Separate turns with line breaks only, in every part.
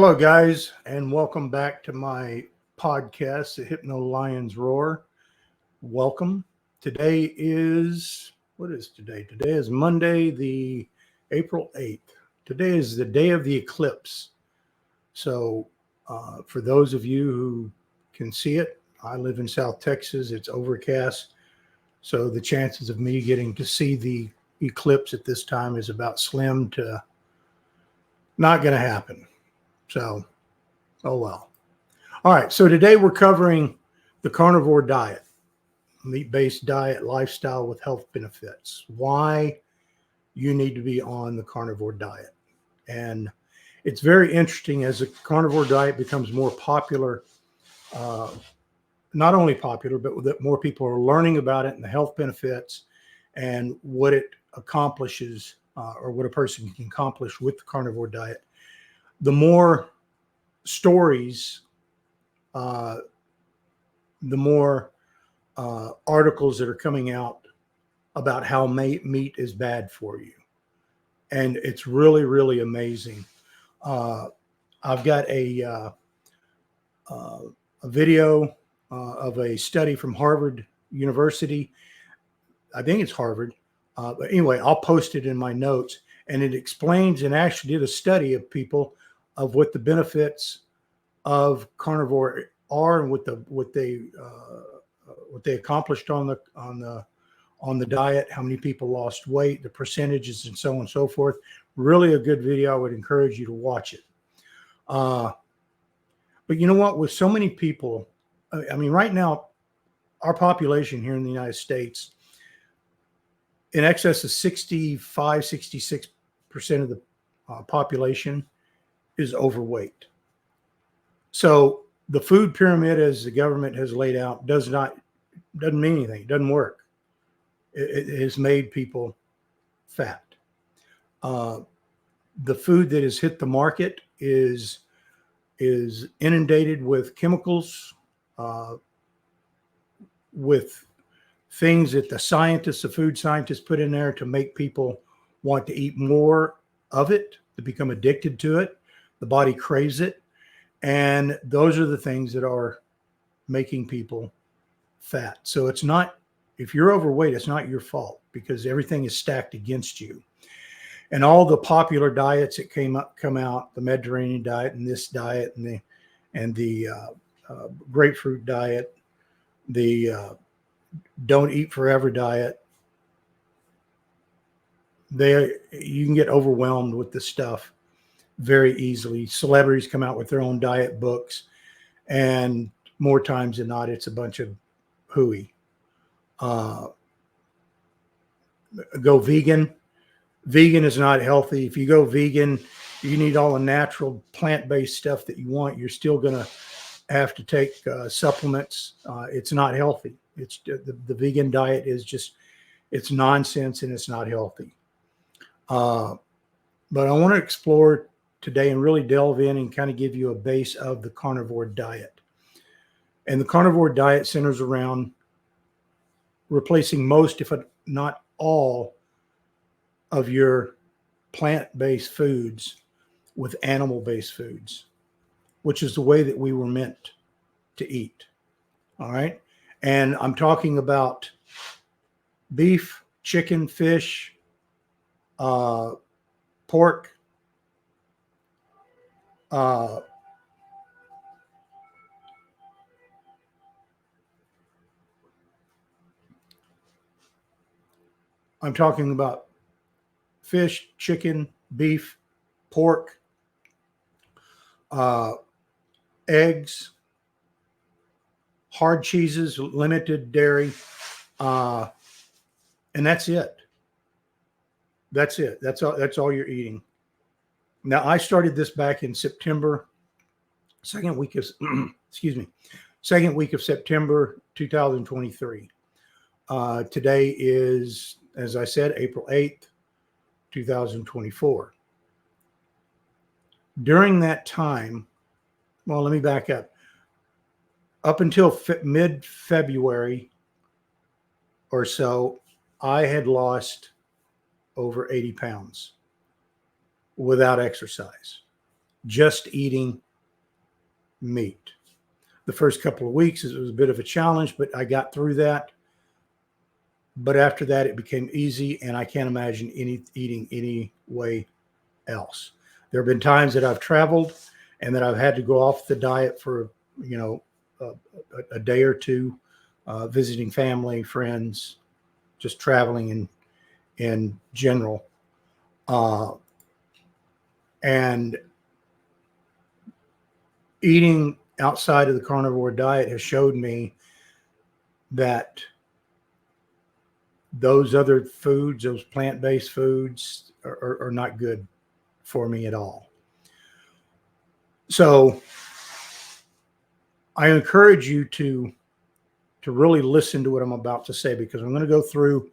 Hello, guys, and welcome back to my podcast, The Hypno Lion's Roar. Welcome. Today is, what is today? Today is Monday, the April 8th. Today is the day of the eclipse. So, for those of you who can see it, I live in South Texas. It's overcast. So, the chances of me getting to see the eclipse at this time is about slim to not going to happen. So, oh well. All right. So today we're covering the carnivore diet, meat-based diet, lifestyle with health benefits. Why you need to be on the carnivore diet. And it's very interesting as the carnivore diet becomes more popular, not only popular, but that more people are learning about it and the health benefits and what it accomplishes or what a person can accomplish with the carnivore diet. The more stories, the more articles that are coming out about how meat is bad for you. And it's really, really amazing. I've got a video of a study from Harvard University. I think it's Harvard. But anyway, I'll post it in my notes. And it explains and actually did a study of people of what the benefits of carnivore are and what they accomplished on the diet, how many people lost weight, the percentages, and so on and so forth. Really a good video. I would encourage you to watch it. But you know what? With so many people, I mean, right now, our population here in the United States, in excess of 65, 66% of the population is overweight. So the food pyramid, as the government has laid out, doesn't mean anything. It doesn't work. It has made people fat. The food that has hit the market is inundated with chemicals, with things that the food scientists put in there to make people want to eat more of it, to become addicted to it. The body craves it. And those are the things that are making people fat. So it's not, if you're overweight, it's not your fault because everything is stacked against you. And all the popular diets that come out, the Mediterranean diet and this diet and the grapefruit diet, the don't eat forever diet, you can get overwhelmed with this stuff very easily. Celebrities come out with their own diet books, and more times than not, it's a bunch of hooey. Go vegan. Vegan is not healthy. If you go vegan, you need all the natural plant-based stuff that you want. You're still going to have to take supplements. It's not healthy. It's the vegan diet is just, it's nonsense and it's not healthy. But I want to explore today and really delve in and kind of give you a base of the carnivore diet. And the carnivore diet centers around replacing most, if not all, of your plant-based foods with animal-based foods, which is the way that we were meant to eat. All right. And I'm talking about beef, chicken, fish, pork, I'm talking about fish, chicken, beef, pork, eggs, hard cheeses, limited dairy, and that's it. That's it. That's all you're eating. Now, I started this back in September, second week of September 2023. Today is, as I said, April 8th, 2024. During that time, well, let me back up. Up until mid-February or so, I had lost over 80 pounds without exercise. just eating meat. The first couple of weeks, it was a bit of a challenge, but I got through that. But after that, it became easy, and I can't imagine eating any way else. There have been times that I've traveled and that I've had to go off the diet for, a day or two, visiting family, friends, just traveling in general. And eating outside of the carnivore diet has showed me that those other foods, those plant-based foods, are not good for me at all. So I encourage you to really listen to what I'm about to say, because I'm going to go through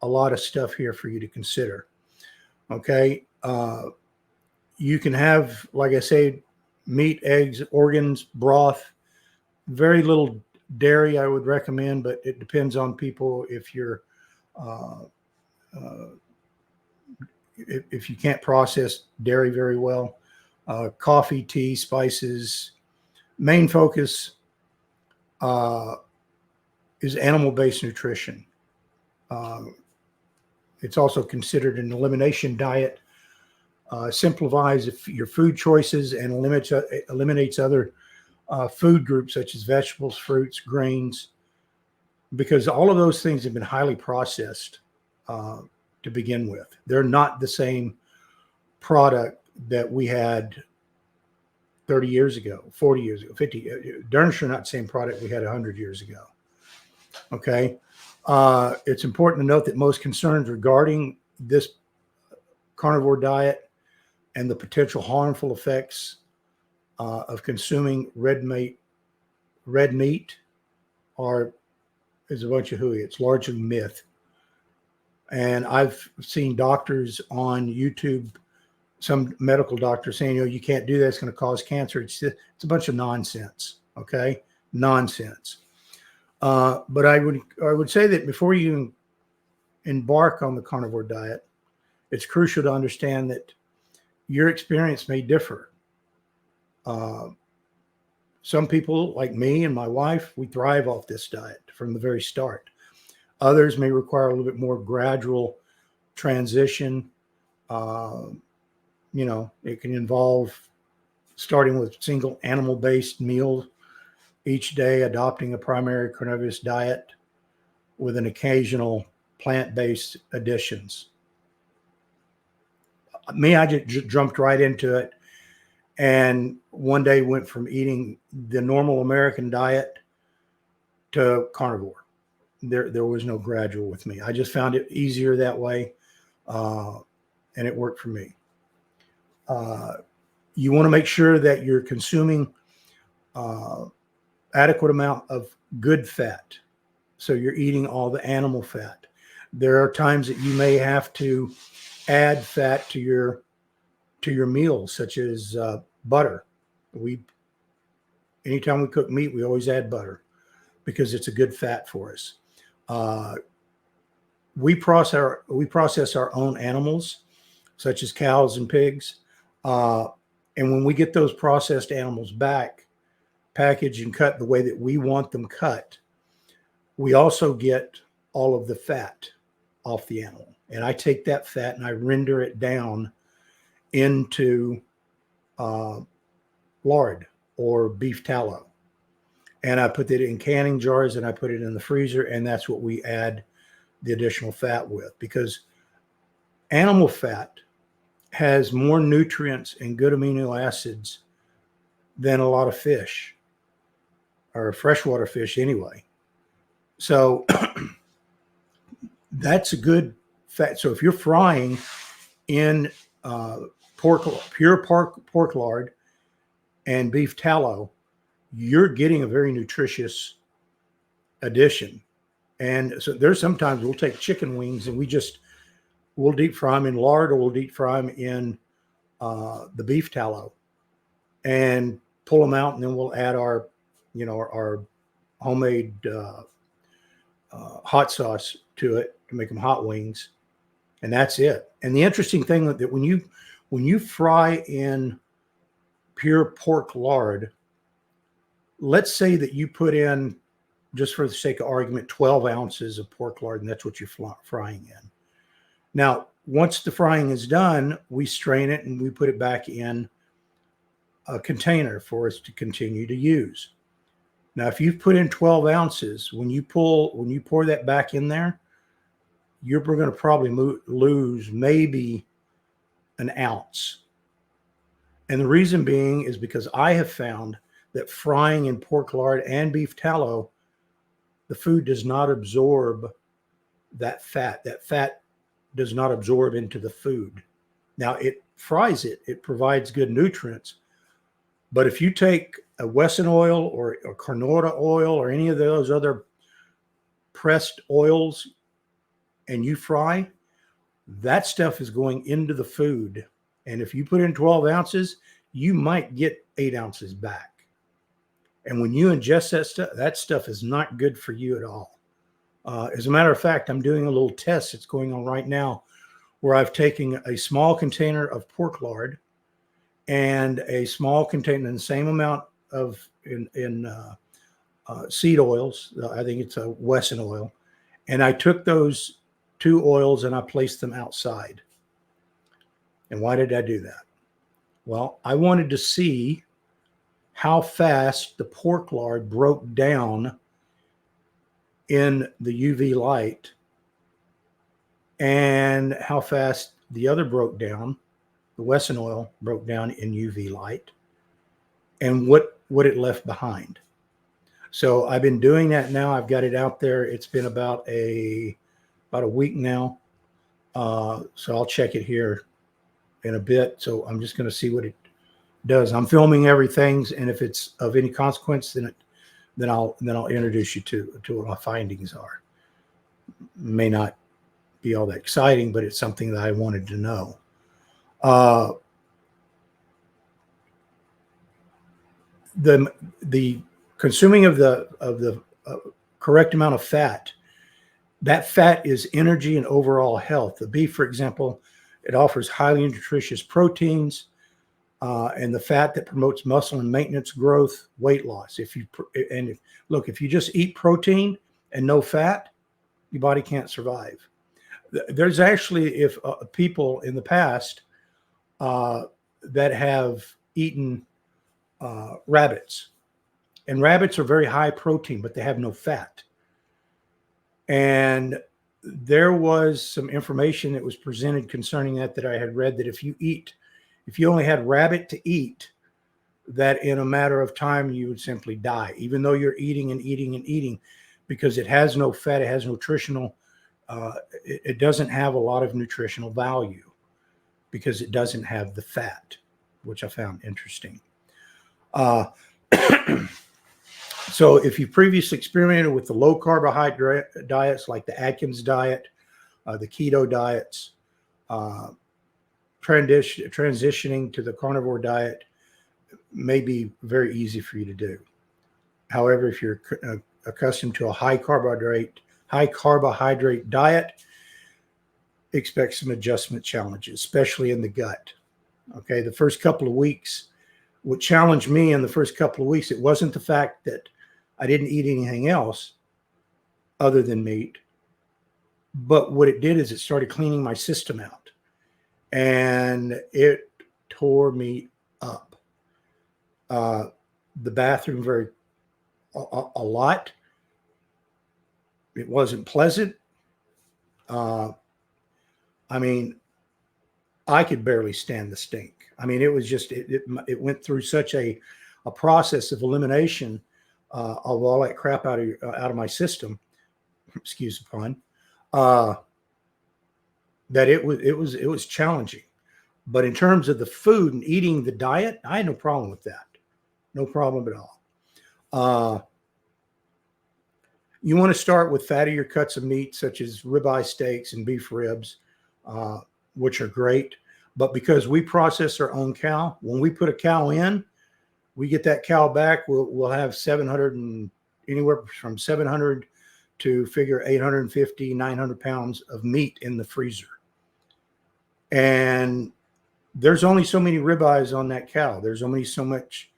a lot of stuff here for you to consider. Okay. You can have, like I say, meat, eggs, organs, broth, very little dairy I would recommend, but it depends on people. If you're if you can't process dairy very well, coffee, tea, spices. Main focus is animal-based nutrition. It's also considered an elimination diet. Simplifies your food choices and eliminates other food groups such as vegetables, fruits, grains, because all of those things have been highly processed to begin with. They're not the same product that we had 30 years ago, 40 years ago, 50. Darn sure not the same product we had 100 years ago. Okay. It's important to note that most concerns regarding this carnivore diet and the potential harmful effects of consuming red meat is a bunch of hooey. It's largely myth. And I've seen doctors on YouTube, some medical doctors saying, you can't do that, it's going to cause cancer. It's a bunch of nonsense. Okay. Nonsense. But I would say that before you embark on the carnivore diet, it's crucial to understand that your experience may differ. Some people, like me and my wife, we thrive off this diet from the very start. Others may require a little bit more gradual transition. It can involve starting with single animal-based meals each day, adopting a primary carnivorous diet with an occasional plant-based additions. Me, I just jumped right into it, and one day went from eating the normal American diet to carnivore. There was no gradual with me. I just found it easier that way, and it worked for me. You want to make sure that you're consuming adequate amount of good fat. So you're eating all the animal fat. There are times that you may have to add fat to your meals, such as butter. Anytime we cook meat, we always add butter because it's a good fat for us. We process our own animals, such as cows and pigs. And when we get those processed animals back, packaged and cut the way that we want them cut, we also get all of the fat off the animal. And I take that fat and I render it down into lard or beef tallow. And I put it in canning jars and I put it in the freezer. And that's what we add the additional fat with, because animal fat has more nutrients and good amino acids than a lot of fish, or freshwater fish anyway. So that's a good fat. So if you're frying in pure pork lard and beef tallow, you're getting a very nutritious addition. And so there's sometimes we'll take chicken wings and we'll deep fry them in lard, or we'll deep fry them in the beef tallow and pull them out. And then we'll add our homemade hot sauce to it to make them hot wings. And that's it. And the interesting thing that when you fry in pure pork lard, let's say that you put in, just for the sake of argument, 12 ounces of pork lard, and that's what you're frying in. Now, once the frying is done, we strain it and we put it back in a container for us to continue to use. Now, if you've put in 12 ounces, when you pour that back in there, you're going to probably lose maybe an ounce. And the reason being is because I have found that frying in pork lard and beef tallow, the food does not absorb that fat. That fat does not absorb into the food. Now, it fries it. It provides good nutrients. But if you take a Wesson oil or a Carnivore oil or any of those other pressed oils and you fry, that stuff is going into the food. And if you put in 12 ounces, you might get 8 ounces back. And when you ingest that stuff is not good for you at all. As a matter of fact, I'm doing a little test that's going on right now where I've taken a small container of pork lard and a small container, the same amount of seed oils. I think it's a Wesson oil. And I took those two oils and I placed them outside. And why did I do that? Well, I wanted to see how fast the pork lard broke down in the UV light and how fast the other broke down, the Wesson oil broke down in UV light, and what it left behind. So I've been doing that now. I've got it out there. It's been about a week now. So I'll check it here in a bit. So I'm just going to see what it does. I'm filming everything, and if it's of any consequence, then I'll introduce you to what my findings are. May not be all that exciting, but it's something that I wanted to know. The consuming of the correct amount of fat, that fat is energy and overall health. The beef, for example, it offers highly nutritious proteins and the fat that promotes muscle and maintenance growth, weight loss. If you just eat protein and no fat, your body can't survive. There's actually people in the past that have eaten rabbits, and rabbits are very high protein, but they have no fat. And there was some information that was presented concerning that I had read, that if you only had rabbit to eat, that in a matter of time you would simply die, even though you're eating and eating and eating, because it has no fat, it has nutritional, it doesn't have a lot of nutritional value because it doesn't have the fat, which I found interesting. So if you previously experimented with the low carbohydrate diets like the Atkins diet, the keto diets, transitioning to the carnivore diet may be very easy for you to do. However, if you're accustomed to a high carbohydrate diet, expect some adjustment challenges, especially in the gut. Okay, the first couple of weeks, what challenged me in the first couple of weeks, it wasn't the fact that I didn't eat anything else other than meat, but what it did is it started cleaning my system out, and it tore me up. The bathroom a lot. It wasn't pleasant. I mean, I could barely stand the stink. I mean, it was just, it went through such a process of elimination of all that crap out of my system, excuse the pun, that it was challenging. But in terms of the food and eating the diet, I had no problem with that. No problem at all. You want to start with fattier cuts of meat, such as ribeye steaks and beef ribs, which are great. But because we process our own cow, when we put a cow in, we get that cow back. We'll have 700 and anywhere from 700 to figure 850, 900 pounds of meat in the freezer. And there's only so many ribeyes on that cow. There's only so much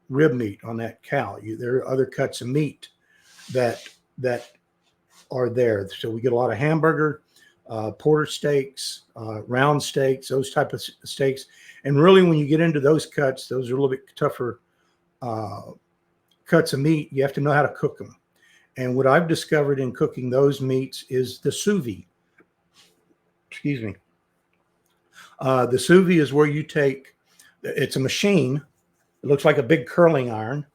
rib meat on that cow. There are other cuts of meat that are there. So we get a lot of hamburger, porter steaks, round steaks, those type of steaks. And really, when you get into those cuts, those are a little bit tougher cuts of meat. You have to know how to cook them. And what I've discovered in cooking those meats is the sous vide. Excuse me. The sous vide is where you take, it's a machine. It looks like a big curling iron,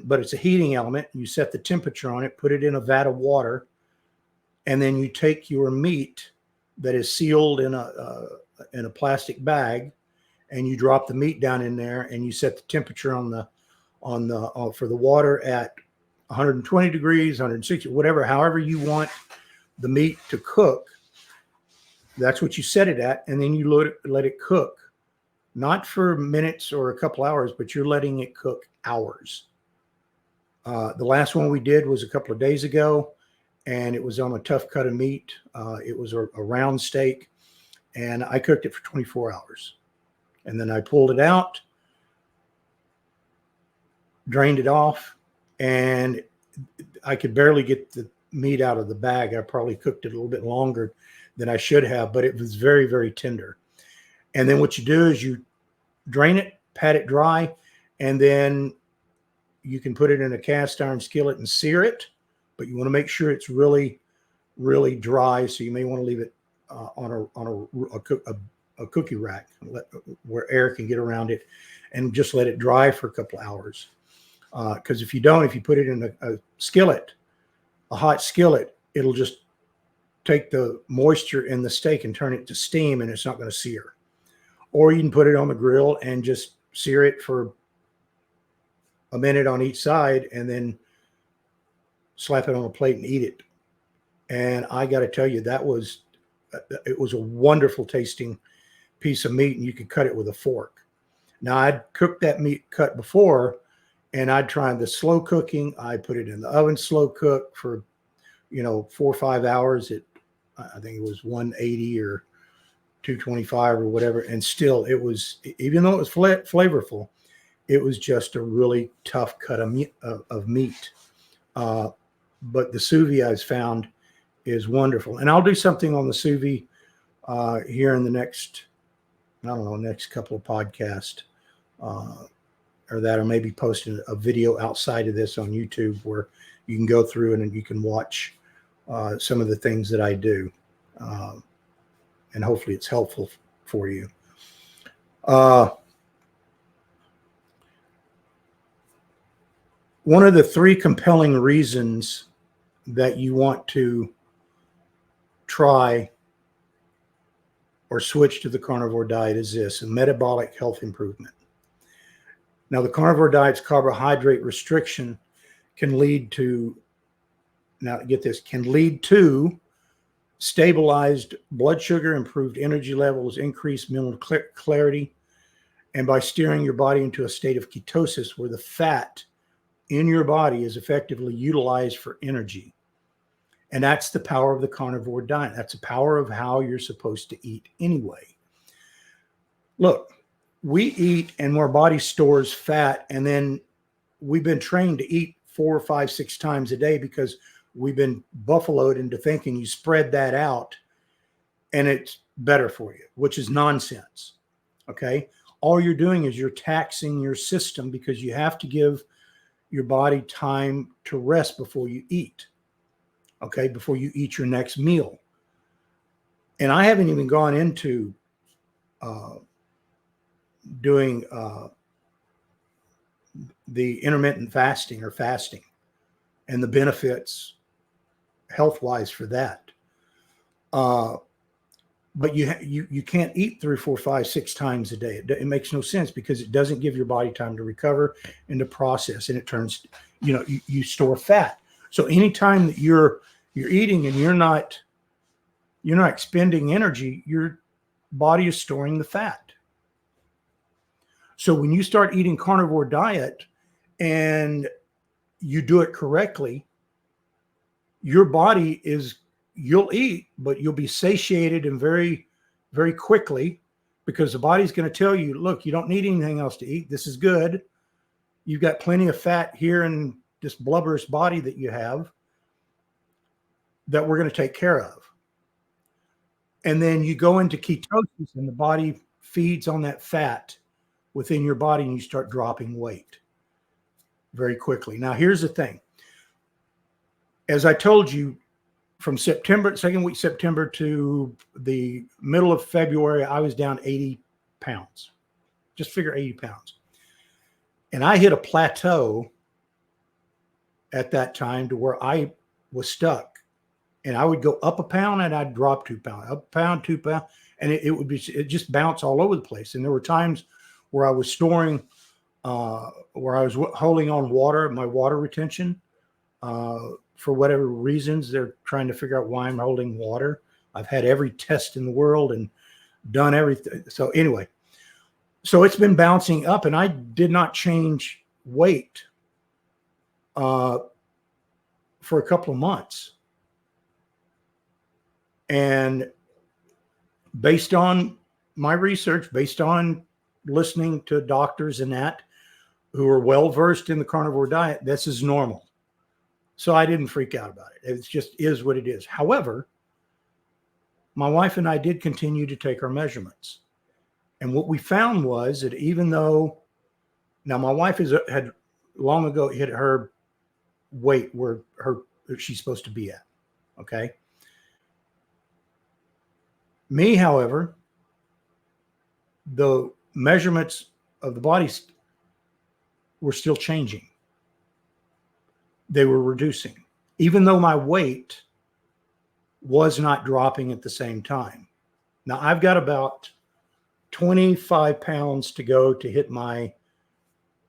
but it's a heating element. You set the temperature on it, put it in a vat of water, and then you take your meat that is sealed in a plastic bag, and you drop the meat down in there, and you set the temperature for the water at 120 degrees, 160, whatever, however you want the meat to cook. That's what you set it at, and then you let it cook. Not for minutes or a couple hours, but you're letting it cook hours. The last one we did was a couple of days ago, and it was on a tough cut of meat. It was a round steak, and I cooked it for 24 hours. And then I pulled it out, drained it off, and I could barely get the meat out of the bag. I probably cooked it a little bit longer than I should have, but it was very, very tender. And then what you do is you drain it, pat it dry, and then you can put it in a cast iron skillet and sear it. But you want to make sure it's really, really dry. So you may want to leave it on a cookie rack where air can get around it, and just let it dry for a couple hours. Because if you put it in a skillet, a hot skillet, it'll just take the moisture in the steak and turn it to steam, and it's not going to sear. Or you can put it on the grill and just sear it for a minute on each side, and then slap it on a plate and eat it. And I got to tell you, it was a wonderful tasting piece of meat, and you could cut it with a fork. Now, I'd cooked that meat cut before, and I'd tried the slow cooking. I put it in the oven slow cook for 4 or 5 hours. I think it was 180 or 225 or whatever. And still, it was, even though it was flavorful, it was just a really tough cut of meat. But the sous vide I've found is wonderful. And I'll do something on the sous vide here in the next couple of podcasts, or maybe posting a video outside of this on YouTube where you can go through and you can watch some of the things that I do. And hopefully it's helpful for you. One of the 3 compelling reasons that you want to try or switch to the carnivore diet is this: a metabolic health improvement. Now, the carnivore diet's carbohydrate restriction can lead to, now get this, can lead to stabilized blood sugar, improved energy levels, increased mental clarity, and by steering your body into a state of ketosis where the fat in your body is effectively utilized for energy. And that's the power of the carnivore diet. That's the power of how you're supposed to eat anyway. Look, we eat and our body stores fat, and then we've been trained to eat 4, 5, 6 times a day because we've been buffaloed into thinking you spread that out and it's better for you, which is nonsense. Okay. All you're doing is you're taxing your system because you have to give your body time to rest before you eat. Okay. Before you eat your next meal. And I haven't even gone into doing the intermittent fasting or fasting and the benefits health-wise for that. But you can't eat 3, 4, 5, 6 times a day. It makes no sense because it doesn't give your body time to recover and to process, and it turns, you store fat. So anytime that you're eating and you're not expending energy, your body is storing the fat. So when you start eating carnivore diet and you do it correctly, your body you'll eat, but you'll be satiated and very, very quickly. because the body's going to tell you, look, you don't need anything else to eat. This is good. You've got plenty of fat here in this blubberous body that you have that we're going to take care of. And then you go into ketosis and the body feeds on that fat within your body and you start dropping weight very quickly. Now, here's the thing. As I told you, from September, second week September to the middle of February, I was down 80 pounds. Just figure 80 pounds. And I hit a plateau at that time to where I was stuck. And I would go up a pound and I'd drop 2 pounds, up a pound, 2 pounds. And it just bounced all over the place. And there were times where I was storing, where I was holding on water, my water retention, for whatever reasons. They're trying to figure out why I'm holding water. I've had every test in the world and done everything. So anyway, so it's been bouncing up and I did not change weight for a couple of months. And based on my research, based on listening to doctors and that who are well-versed in the carnivore diet, this is normal. So I didn't freak out about it. It just is what it is. However, my wife and I did continue to take our measurements. And what we found was that even though, now my wife had long ago hit her weight where she's supposed to be at, okay? Me, however, the measurements of the body were still changing. They were reducing, even though my weight was not dropping at the same time. Now I've got about 25 pounds to go to hit my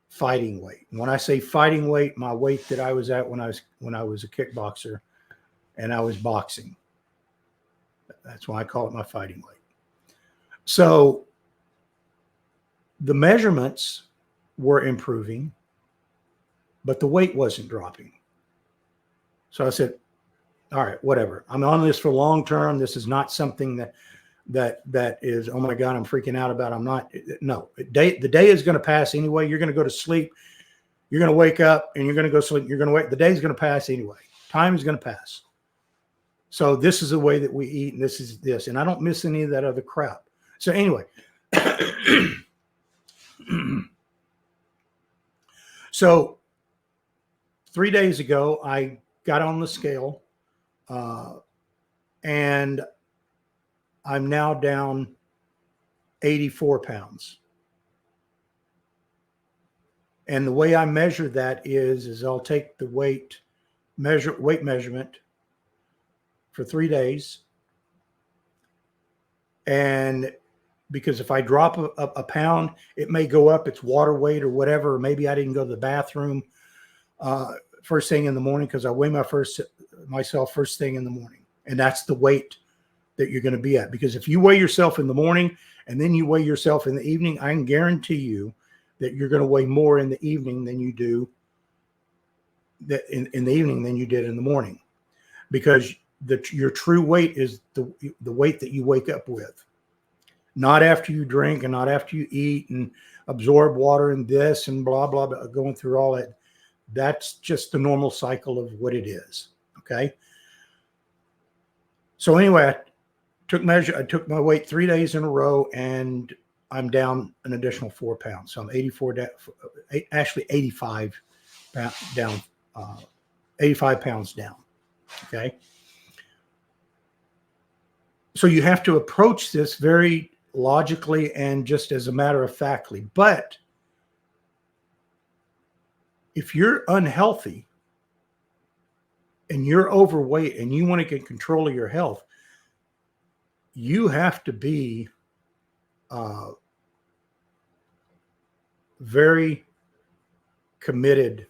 fighting weight. And when I say fighting weight, my weight that I was at when I was a kickboxer and I was boxing. That's why I call it my fighting weight. So the measurements were improving, but the weight wasn't dropping. So I said, all right, whatever. I'm on this for long term. This is not something that is, oh my God, I'm freaking out about. I'm not, no. The day is going to pass anyway. You're going to go to sleep. You're going to wake up and you're going to go sleep. You're going to wait. The day is going to pass anyway. Time is going to pass. So this is the way that we eat, and this is this. And I don't miss any of that other crap. So anyway, so 3 days ago, I got on the scale, and I'm now down 84 pounds. And the way I measure that is I'll take the weight measurement for 3 days. And because if I drop a pound, it may go up, it's water weight or whatever, or maybe I didn't go to the bathroom first thing in the morning, because I weigh myself first thing in the morning. And that's the weight that you're going to be at. Because if you weigh yourself in the morning and then you weigh yourself in the evening, I can guarantee you that you're going to weigh more in the evening than you do in the evening than you did in the morning. Because your true weight is the weight that you wake up with. Not after you drink and not after you eat and absorb water and this and blah, blah, blah, going through all that. That's just the normal cycle of what it is. Okay. So anyway, I took my weight 3 days in a row and I'm down an additional 4 pounds. So I'm 85 down, 85 pounds down. Okay. So you have to approach this very logically and just as a matter of factly. But if you're unhealthy and you're overweight and you want to get control of your health, you have to be very committed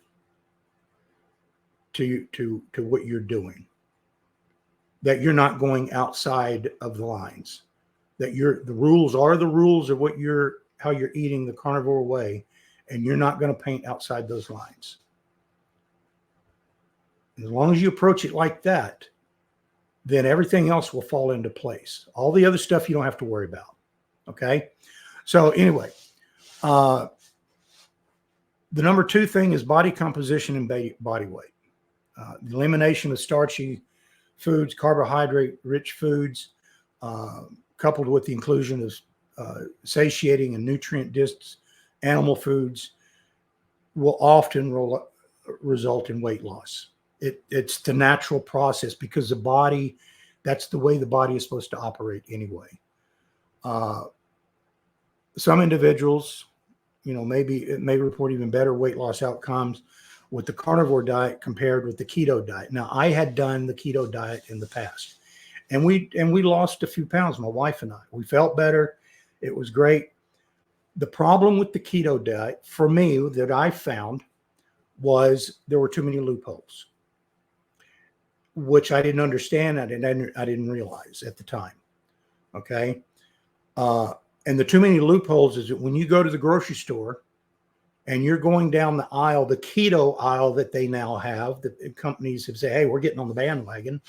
to what you're doing. That you're not going outside of the lines. That the rules are the rules of how you're eating the carnivore way, and you're not going to paint outside those lines. As long as you approach it like that, then everything else will fall into place. All the other stuff you don't have to worry about. Okay. So anyway, the number 2 thing is body composition and body weight. The elimination of starchy foods, carbohydrate-rich foods, coupled with the inclusion of satiating and nutrient-dense animal foods, will often result in weight loss. It's the natural process because the body, that's the way the body is supposed to operate anyway. Some individuals, it may report even better weight loss outcomes with the carnivore diet compared with the keto diet. Now, I had done the keto diet in the past, and we lost a few pounds, my wife and I. We felt better. It was great. The problem with the keto diet for me that I found was there were too many loopholes, which I didn't understand. I didn't realize at the time. Okay. And the too many loopholes is that when you go to the grocery store and you're going down the aisle, the keto aisle that they now have, the companies have said, hey, we're getting on the bandwagon,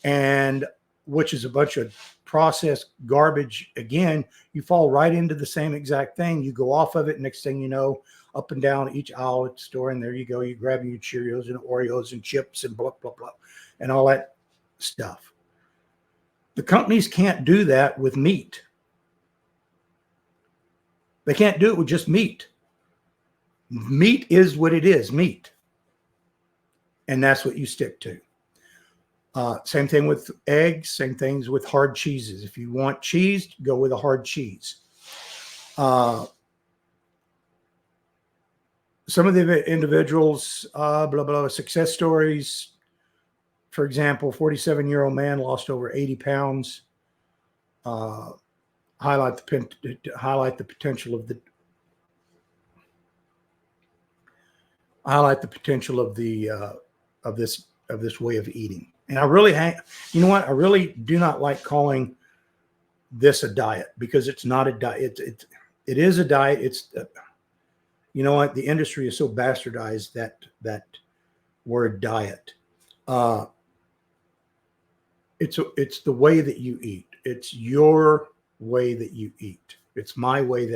and which is a bunch of processed garbage. Again, you fall right into the same exact thing. You go off of it. Next thing you know, up and down each aisle at the store, and there you go. You're grabbing your Cheerios and Oreos and chips and blah, blah, blah, and all that stuff. The companies can't do that with meat. They can't do it with just meat. Meat is what it is, meat. And that's what you stick to. Same thing with eggs, same things with hard cheeses. If you want cheese, go with a hard cheese. Some of the individuals, blah, blah, success stories. For example, 47-year-old man lost over 80 pounds. Highlight the potential of this way of eating. And I really, you know what? I really do not like calling this a diet because it's not a diet. It is a diet. It's, you know what? The industry is so bastardized that word diet. It's the way that you eat. It's your way that you eat. It's my way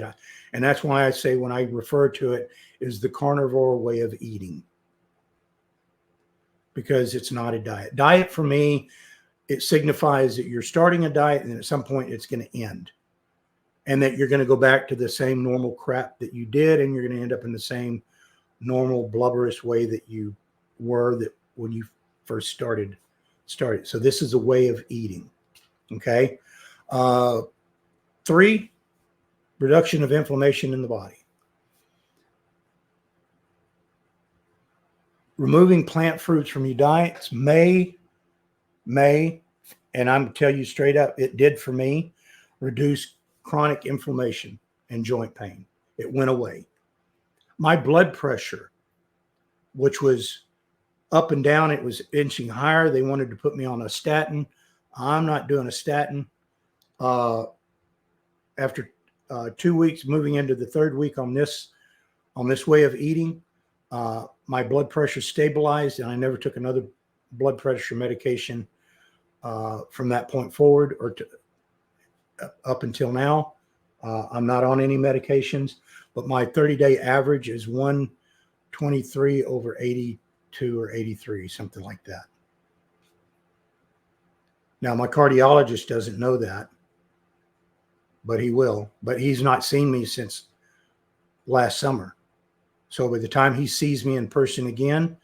and that's why I say when I refer to it is the carnivore way of eating, because it's not a diet. Diet for me, it signifies that you're starting a diet and at some point it's going to end, and that you're going to go back to the same normal crap that you did, and you're going to end up in the same normal blubberous way that you were that when you first started. So this is a way of eating. Okay. 3, reduction of inflammation in the body. Removing plant fruits from your diets may, and I'm tell you straight up, it did for me, reduce chronic inflammation and joint pain. It went away. My blood pressure, which was up and down, it was inching higher. They wanted to put me on a statin. I'm not doing a statin. After 2 weeks, moving into the 3rd week on this way of eating, my blood pressure stabilized, and I never took another blood pressure medication from that point forward or up until now. I'm not on any medications, but my 30-day average is 123 over 82 or 83, something like that. Now, my cardiologist doesn't know that, but he will. But he's not seen me since last summer. So by the time he sees me in person again,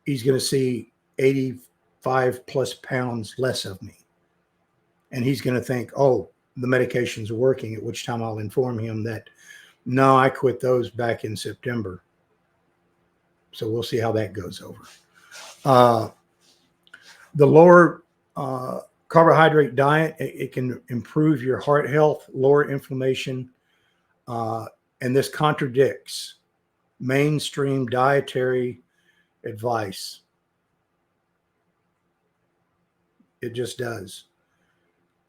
he's going to see 85 plus pounds less of me. And he's going to think, oh, the medications are working, at which time I'll inform him that, no, I quit those back in September. So we'll see how that goes over. The lower carbohydrate diet, it can improve your heart health, lower inflammation, and this contradicts mainstream dietary advice. It just does.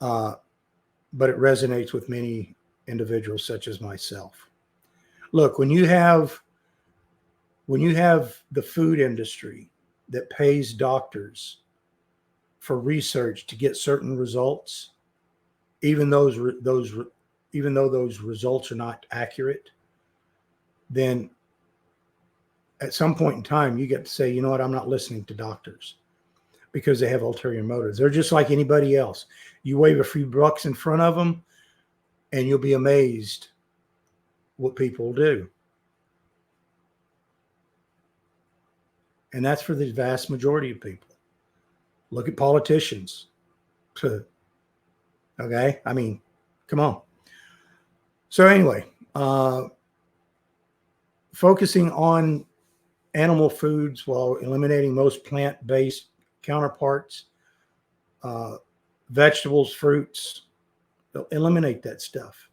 But it resonates with many individuals such as myself. Look, when you have the food industry that pays doctors for research to get certain results, even those even though those results are not accurate, then at some point in time, you get to say, you know what, I'm not listening to doctors because they have ulterior motives. They're just like anybody else. You wave a few bucks in front of them, and you'll be amazed what people do. And that's for the vast majority of people. Look at politicians. Okay? I mean, come on. So anyway, focusing on animal foods while eliminating most plant-based counterparts, vegetables, fruits, eliminate that stuff.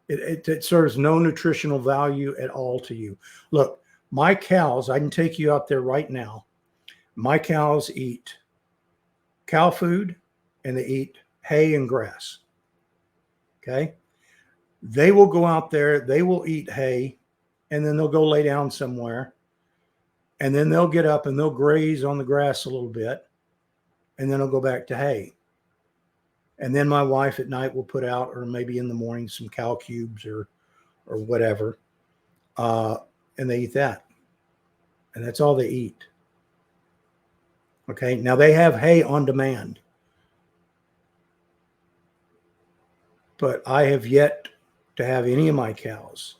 It serves no nutritional value at all to you. Look, my cows, I can take you out there right now. My cows eat cow food and they eat hay and grass. Okay? They will go out there, they will eat hay, and then they'll go lay down somewhere. And then they'll get up and they'll graze on the grass a little bit, and then they'll go back to hay. And then my wife at night will put out, or maybe in the morning, some cow cubes or whatever, and they eat that. And that's all they eat. Okay, now they have hay on demand. But I have yet to have any of my cows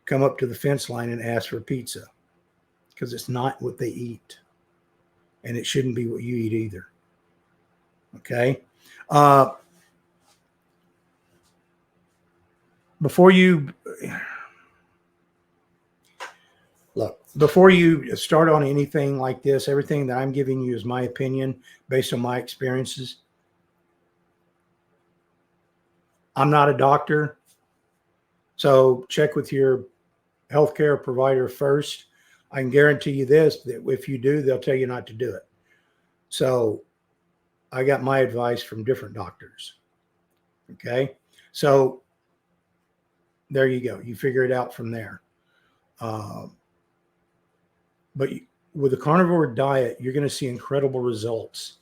come up to the fence line and ask for pizza, because it's not what they eat. And it shouldn't be what you eat either. Okay? Before you start on anything like this, everything that I'm giving you is my opinion based on my experiences. I'm not a doctor, so check with your healthcare provider first. I can guarantee you this, that if you do, they'll tell you not to do it. So I got my advice from different doctors. Okay. So there you go. You figure it out from there. But with the carnivore diet, you're going to see incredible results.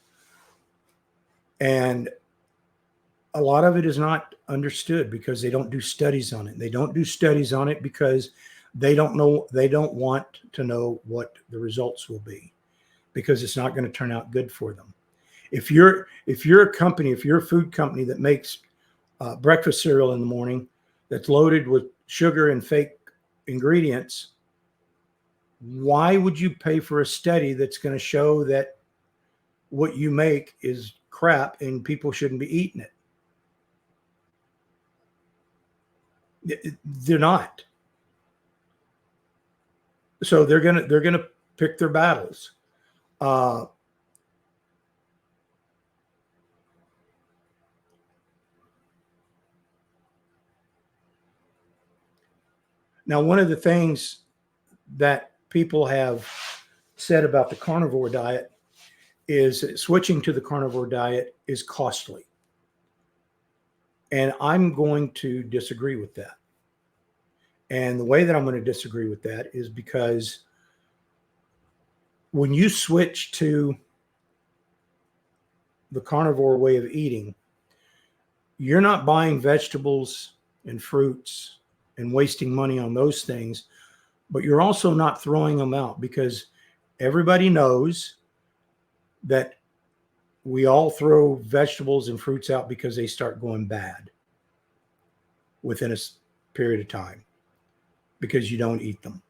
And a lot of it is not understood because they don't do studies on it. They don't do studies on it because they don't know, they don't want to know what the results will be, because it's not going to turn out good for them. If you're a company, if you're a food company that makes breakfast cereal in the morning that's loaded with sugar and fake ingredients, why would you pay for a study that's going to show that what you make is crap and people shouldn't be eating it? They're not. So they're gonna pick their battles. Now, one of the things that people have said about the carnivore diet is that switching to the carnivore diet is costly. And I'm going to disagree with that. And the way that I'm going to disagree with that is because when you switch to the carnivore way of eating, you're not buying vegetables and fruits and wasting money on those things, but you're also not throwing them out, because everybody knows that we all throw vegetables and fruits out because they start going bad within a period of time because you don't eat them.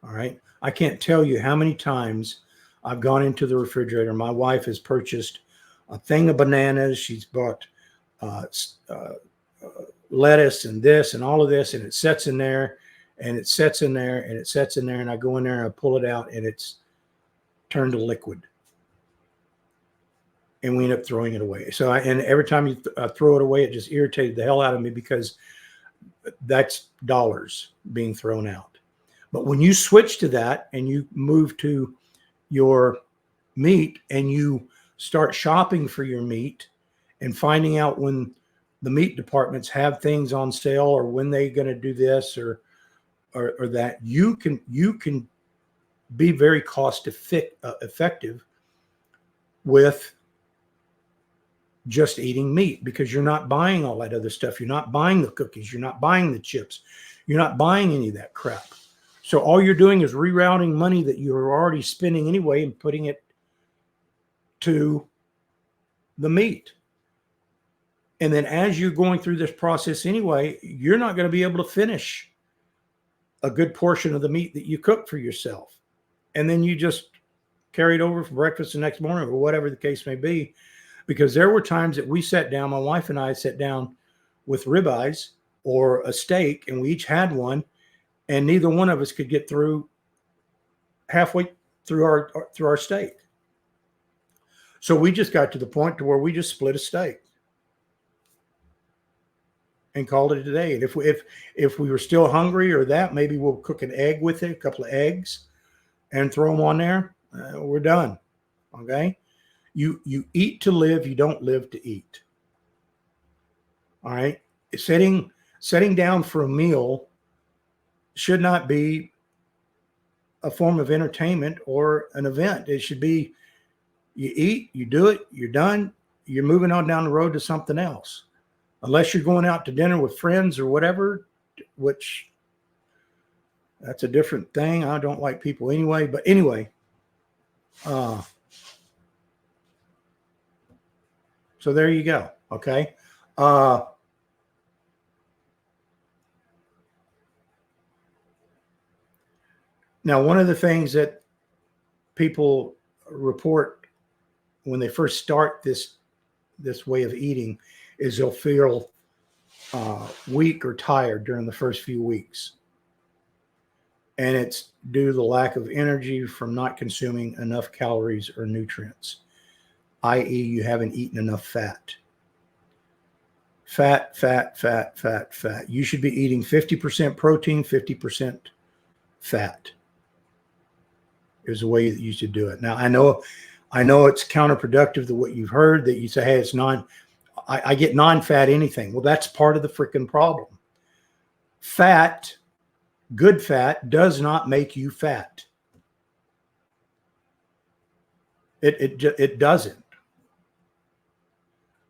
All right. I can't tell you how many times I've gone into the refrigerator. My wife has purchased a thing of bananas. She's bought lettuce and this and all of this, and it sits in there and it sits in there and it sits in there. And I go in there and I pull it out and it's turned to liquid. And we end up throwing it away. So, and every time you throw it away, it just irritated the hell out of me, because that's dollars being thrown out. But when you switch to that and you move to your meat and you start shopping for your meat and finding out when the meat departments have things on sale or when they're going to do this or that, you can be very cost effective with just eating meat, because you're not buying all that other stuff. You're not buying the cookies. You're not buying the chips. You're not buying any of that crap. So all you're doing is rerouting money that you're already spending anyway and putting it to the meat. And then as you're going through this process anyway, you're not going to be able to finish a good portion of the meat that you cook for yourself. And then you just carry it over for breakfast the next morning or whatever the case may be. Because there were times that we sat down, my wife and I sat down with ribeyes or a steak, and we each had one, and neither one of us could get through halfway through our steak. So we just got to the point to where we just split a steak and called it a day. And if we were still hungry or that, maybe we'll cook an egg with it, a couple of eggs, and throw them on there. We're done. Okay. You eat to live. You don't live to eat. All right. Sitting down for a meal should not be a form of entertainment or an event. It should be, you eat, you do it, you're done, you're moving on down the road to something else. Unless you're going out to dinner with friends or whatever, which that's a different thing. I don't like people anyway. But anyway, so there you go. Okay. Now, one of the things that people report when they first start this way of eating is they'll feel weak or tired during the first few weeks. And it's due to the lack of energy from not consuming enough calories or nutrients, i.e. you haven't eaten enough fat. Fat. You should be eating 50% protein, 50% fat is the way that you should do it. Now, I know it's counterproductive to what you've heard, that you say, hey, it's I get non-fat anything. Well, that's part of the freaking problem. Fat, good fat, does not make you fat. It doesn't.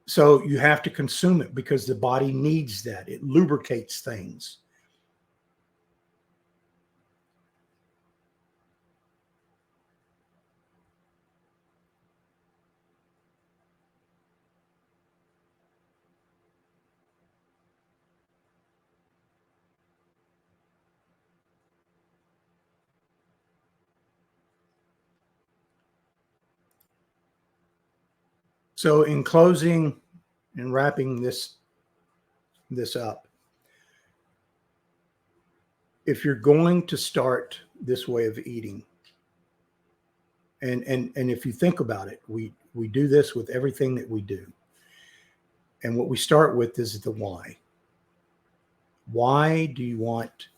So you have to consume it because the body needs that. It lubricates things. So in closing and wrapping this up, if you're going to start this way of eating, and if you think about it, we do this with everything that we do. And what we start with is the why. Why do you want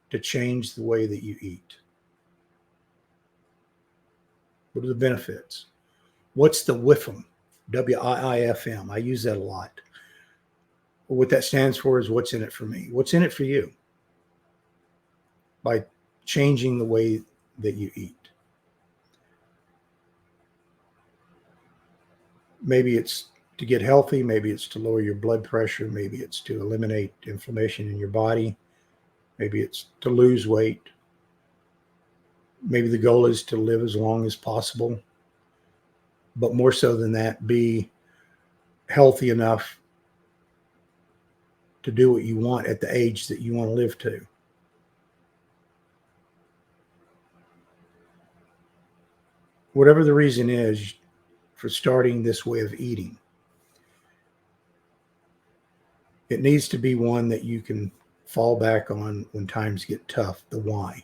to change the way that you eat? What are the benefits? What's the WIFM? WIIFM. I use that a lot. What that stands for is what's in it for me. What's in it for you by changing the way that you eat? Maybe it's to get healthy. Maybe it's to lower your blood pressure. Maybe it's to eliminate inflammation in your body. Maybe it's to lose weight. Maybe the goal is to live as long as possible. But more so than that, be healthy enough to do what you want at the age that you want to live to. Whatever the reason is for starting this way of eating, it needs to be one that you can fall back on when times get tough, the why.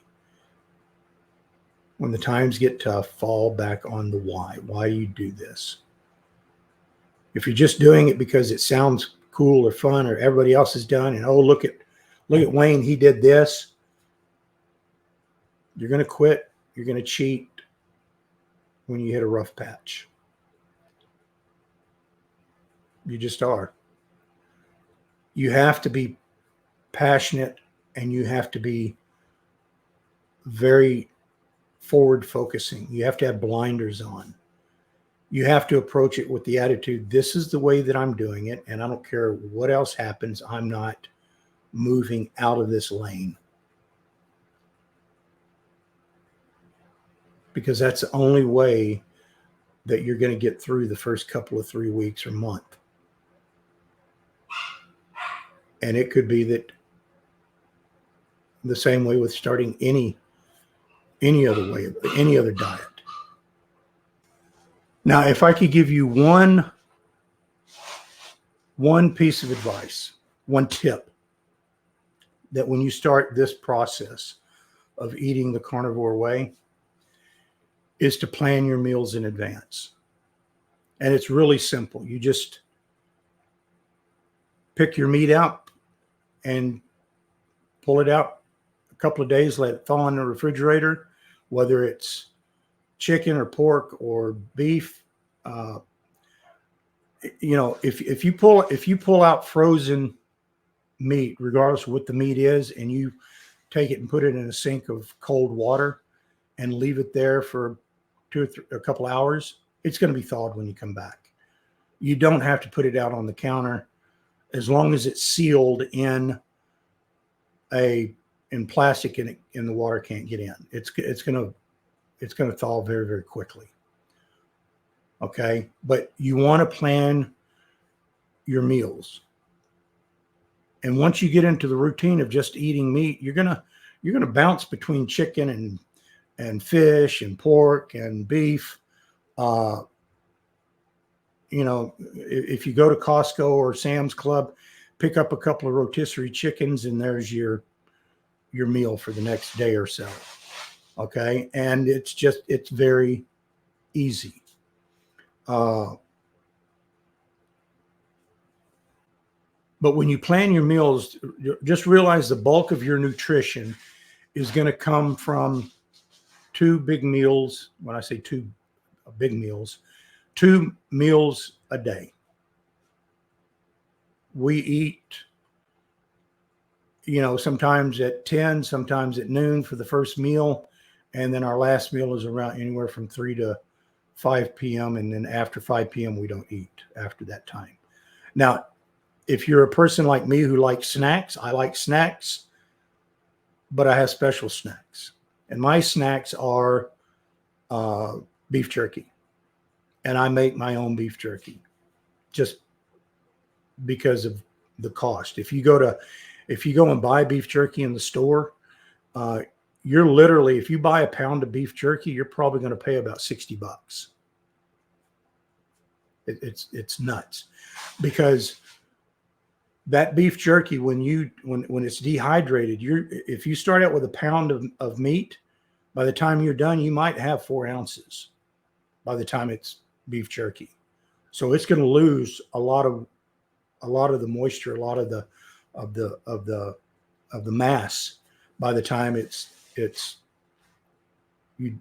When the times get tough, fall back on the why. Why do you do this? If you're just doing it because it sounds cool or fun or everybody else has done, and oh, look at Wayne, he did this, you're going to quit. You're going to cheat when you hit a rough patch. You just are. You have to be passionate, and you have to be very forward focusing. You have to have blinders on. You have to approach it with the attitude, this is the way that I'm doing it, and I don't care what else happens. I'm not moving out of this lane. Because that's the only way that you're going to get through the first couple of 3 weeks or month. And it could be that the same way with starting any other way, any other diet. Now, if I could give you one piece of advice, one tip, that when you start this process of eating the carnivore way, is to plan your meals in advance. And it's really simple. You just pick your meat out and pull it out a couple of days, let it thaw in the refrigerator, whether it's chicken or pork or beef. If you pull out frozen meat, regardless of what the meat is, and you take it and put it in a sink of cold water and leave it there for a couple hours, it's going to be thawed when you come back. You don't have to put it out on the counter, as long as it's sealed in plastic and the water can't get in. It's going to thaw very, very quickly. Okay, but you want to plan your meals. And once you get into the routine of just eating meat, you're gonna bounce between chicken and fish and pork and beef. If you go to Costco or Sam's Club, pick up a couple of rotisserie chickens, and there's your meal for the next day or so. Okay, and it's very easy. But when you plan your meals, just realize the bulk of your nutrition is going to come from 2 big meals. When I say 2 big meals, 2 meals a day. We eat, sometimes at 10, sometimes at noon for the first meal. And then our last meal is around anywhere from 3 to 5 p.m. And then after 5 p.m., we don't eat after that time. Now, if you're a person like me who likes snacks, I like snacks, but I have special snacks. And my snacks are beef jerky. And I make my own beef jerky just because of the cost. If you go and buy beef jerky in the store, you're literally, if you buy a pound of beef jerky, you're probably going to pay about $60. It's nuts, because that beef jerky, when it's dehydrated, if you start out with a pound of meat, by the time you're done, you might have 4 ounces by the time it's beef jerky. So it's going to lose a lot of the moisture, a lot of the mass by the time it's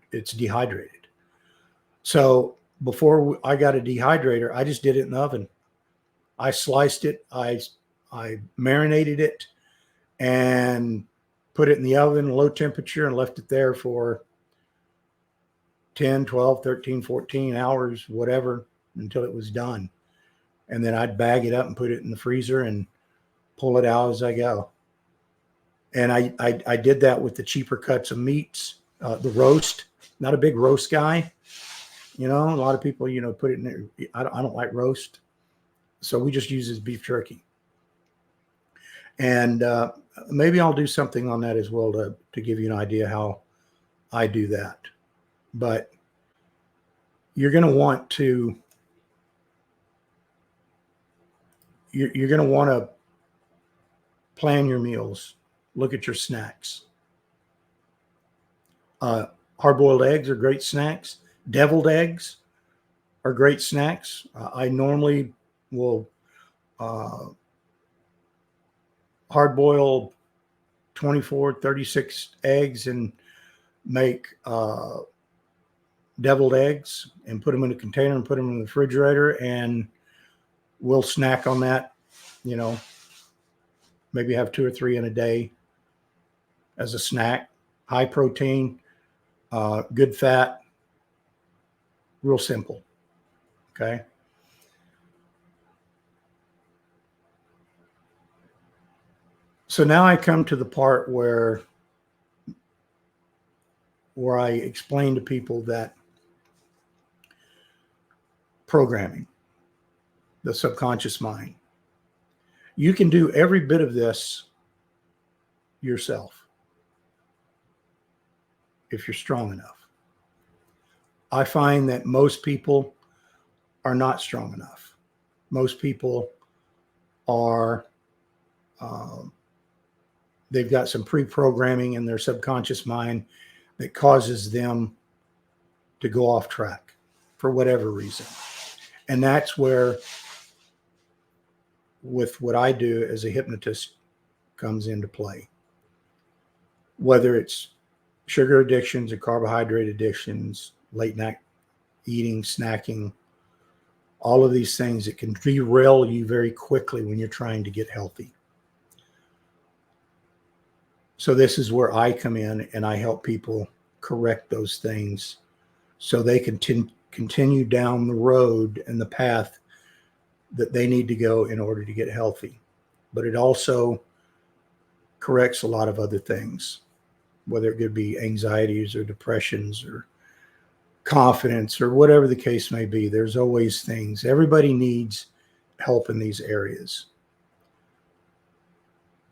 dehydrated. So before I got a dehydrator, I just did it in the oven. I sliced it, I marinated it, and put it in the oven, low temperature, and left it there for 10, 12, 13, 14 hours, whatever, until it was done. And then I'd bag it up and put it in the freezer and pull it out as I go. And I did that with the cheaper cuts of meats, the roast. Not a big roast guy. A lot of people, put it in there. I don't like roast. So we just use this beef jerky. And maybe I'll do something on that as well to give you an idea how I do that. But you're going to want to plan your meals. Look at your snacks. Hard-boiled eggs are great snacks. Deviled eggs are great snacks. I normally will hard-boil 24, 36 eggs and make deviled eggs and put them in a container and put them in the refrigerator, and we'll snack on that, maybe have 2 or 3 in a day as a snack. High protein, good fat, real simple. Okay. So now I come to the part where I explain to people that programming, the subconscious mind, you can do every bit of this yourself if you're strong enough. I find that most people are not strong enough. Most people are, they've got some pre-programming in their subconscious mind that causes them to go off track for whatever reason. And that's where, with what I do as a hypnotist, comes into play. Whether it's sugar addictions or carbohydrate addictions, late night eating, snacking, all of these things that can derail you very quickly when you're trying to get healthy. So this is where I come in and I help people correct those things so they can continue down the road and the path that they need to go in order to get healthy. But it also corrects a lot of other things, whether it could be anxieties or depressions or confidence or whatever the case may be. There's always things. Everybody needs help in these areas.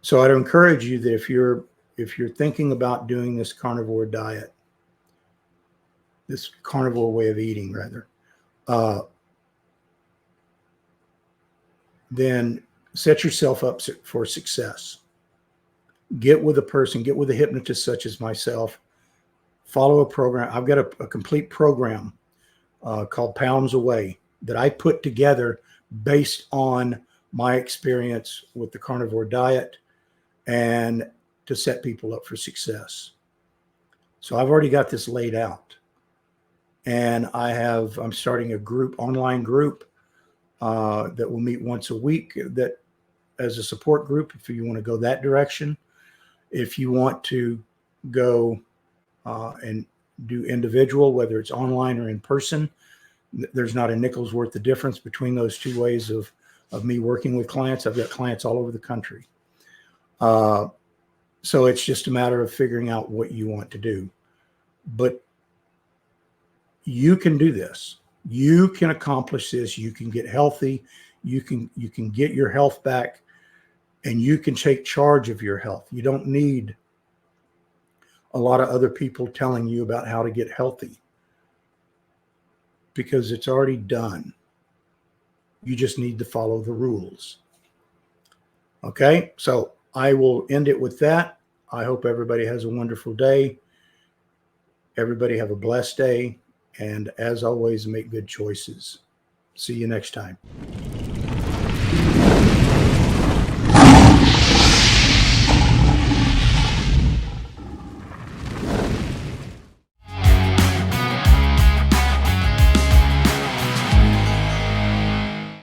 So I'd encourage you that if you're thinking about doing this carnivore diet, this carnivore way of eating rather, then set yourself up for success. Get with a person, get with a hypnotist such as myself, follow a program. I've got a complete program called Pounds Away that I put together based on my experience with the carnivore diet and to set people up for success. So I've already got this laid out. And I'm starting a group, online group that will meet once a week, that as a support group, if you want to go that direction. If you want to go and do individual, whether it's online or in person, there's not a nickel's worth of difference between those two ways of me working with clients. I've got clients all over the country. So it's just a matter of figuring out what you want to do. But you can do this. You can accomplish this. You can get healthy. You can get your health back, and you can take charge of your health. You don't need a lot of other people telling you about how to get healthy, because it's already done. You just need to follow the rules. Okay, so I will end it with that. I hope everybody has a wonderful day. Everybody have a blessed day. And as always, make good choices. See you next time.